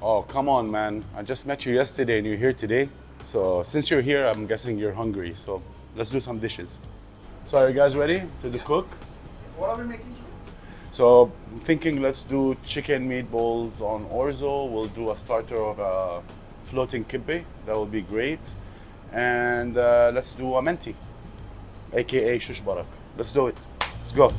Oh, come on, man. I just met you yesterday and you're here today. So since you're here, I'm guessing you're hungry. So let's do some dishes. So are you guys ready to the cook? What are we making? So I'm thinking let's do chicken meatballs on orzo. We'll do a starter of a floating kibbe. That will be great. And let's do a menti, aka shush barak. Let's do it. Let's go.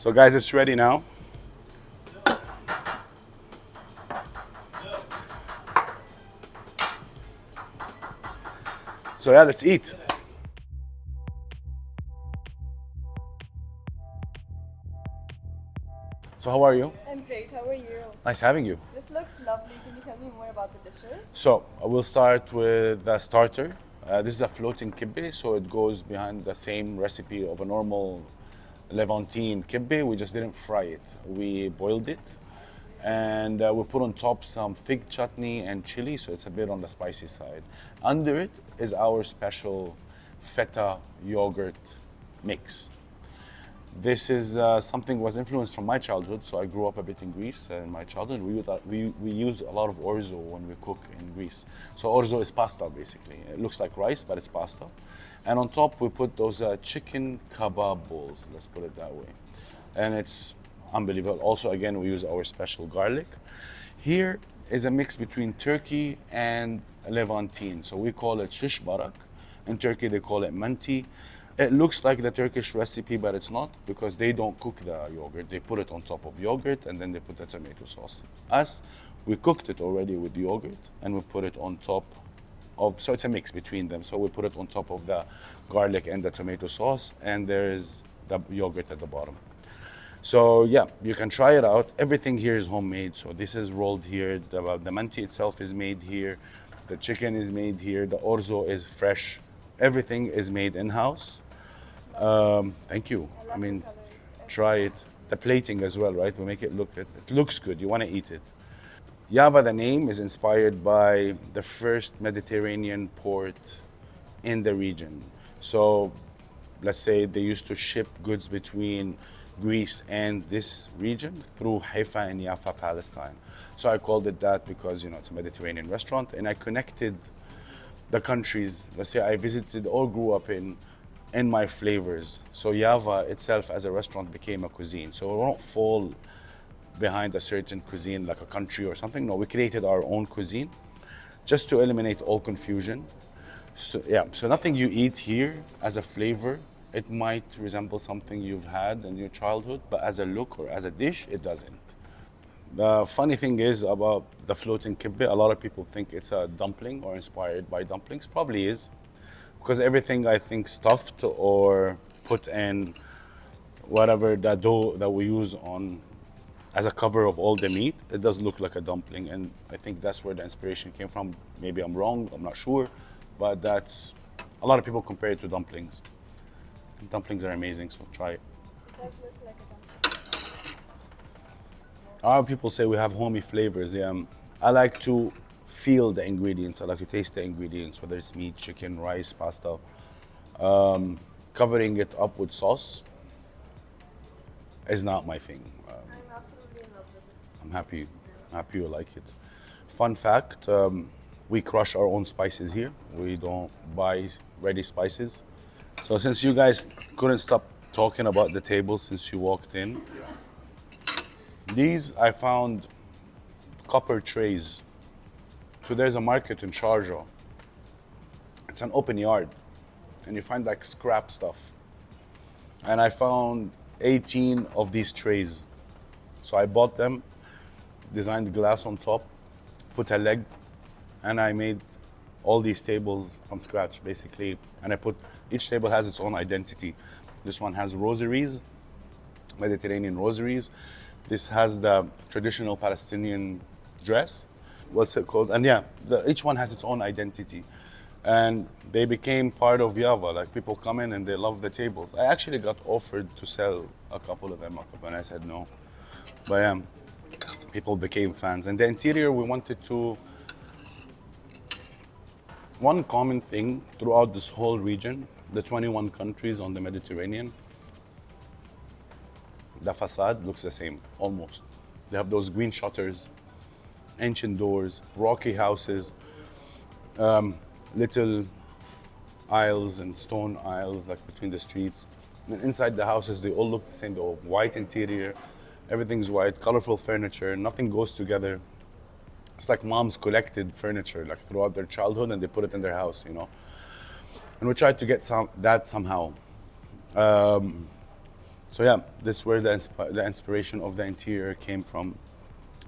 So guys, it's ready now. So yeah, let's eat. So how are you? I'm great. How are you? Nice having you. This looks lovely. Can you tell me more about the dishes? So we'll start with the starter. This is a floating kibbe, so it goes behind the same recipe of a normal Levantine kibbe. We just didn't fry it. We boiled it, and we put on top some fig chutney and chili, so it's a bit on the spicy side. Under it is our special feta yogurt mix. This is something was influenced from my childhood. So I grew up a bit in Greece in my childhood. We use a lot of orzo when we cook in Greece. So orzo is pasta basically. It looks like rice, but it's pasta. And on top we put those chicken kebab balls. Let's put it that way. And it's unbelievable. Also, again, we use our special garlic. Here is a mix between Turkey and Levantine. So we call it shish barak. In Turkey they call it manti. It looks like the Turkish recipe, but it's not because they don't cook the yogurt. They put it on top of yogurt and then they put the tomato sauce. Us, we cooked it already with yogurt and we put it on top of, so it's a mix between them. So we put it on top of the garlic and the tomato sauce, and there is the yogurt at the bottom. So yeah, you can try it out. Everything here is homemade. So this is rolled here. The manti itself is made here. The chicken is made here. The orzo is fresh. Everything is made in-house. Thank you. I love mean, the colors. try it. The plating as well, right? We make it look, it looks good. You want to eat it. Yava, the name, is inspired by the first Mediterranean port in the region. So let's say they used to ship goods between Greece and this region through Haifa and Jaffa, Palestine. So I called it that because, you know, it's a Mediterranean restaurant, and I connected the countries, let's say I visited or grew up in my flavors. So Java itself as a restaurant became a cuisine. So we don't fall behind a certain cuisine like a country or something. No, we created our own cuisine just to eliminate all confusion. So yeah, so nothing you eat here as a flavor, it might resemble something you've had in your childhood, but as a look or as a dish, it doesn't. The funny thing is about the floating kibbe, a lot of people think it's a dumpling or inspired by dumplings. Probably is, because everything I think stuffed or put in whatever the dough that we use on as a cover of all the meat, it does look like a dumpling, and I think that's where the inspiration came from. Maybe I'm wrong, I'm not sure, but that's a lot of people compare it to dumplings. And dumplings are amazing, so try it. It does look like a dumpling. A lot of people say we have homey flavors. Yeah, I like to feel the ingredients. I like to taste the ingredients, whether it's meat, chicken, rice, pasta. Covering it up with sauce is not my thing. I'm absolutely in love with this. I'm happy you like it. Fun fact, we crush our own spices here. We don't buy ready spices. So since you guys couldn't stop talking about the table since you walked in, these I found copper trays. So there's a market in Sharjah. It's an open yard, and you find like scrap stuff. And I found 18 of these trays. So I bought them, designed glass on top, put a leg, and I made all these tables from scratch basically. And I put, each table has its own identity. This one has rosaries, Mediterranean rosaries. This has the traditional Palestinian dress. what's it called? And yeah, each one has its own identity. And they became part of Java. Like people come in and they love the tables. I actually got offered to sell a couple of them, and I said no. But yeah, people became fans. And the interior, we wanted to. One common thing throughout this whole region, the 21 countries on the Mediterranean, the facade looks the same, almost. They have those green shutters, ancient doors, rocky houses, little aisles and stone aisles like between the streets. And inside the houses, they all look the same. They have white interior, everything's white, colorful furniture, nothing goes together. It's like moms collected furniture like throughout their childhood and they put it in their house, you know. And we tried to get that somehow. So yeah, this is where the inspiration of the interior came from.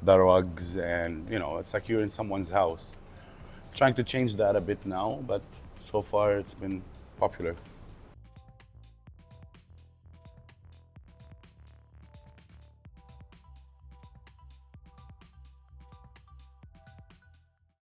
The rugs and, you know, it's like you're in someone's house. Trying to change that a bit now, but so far it's been popular.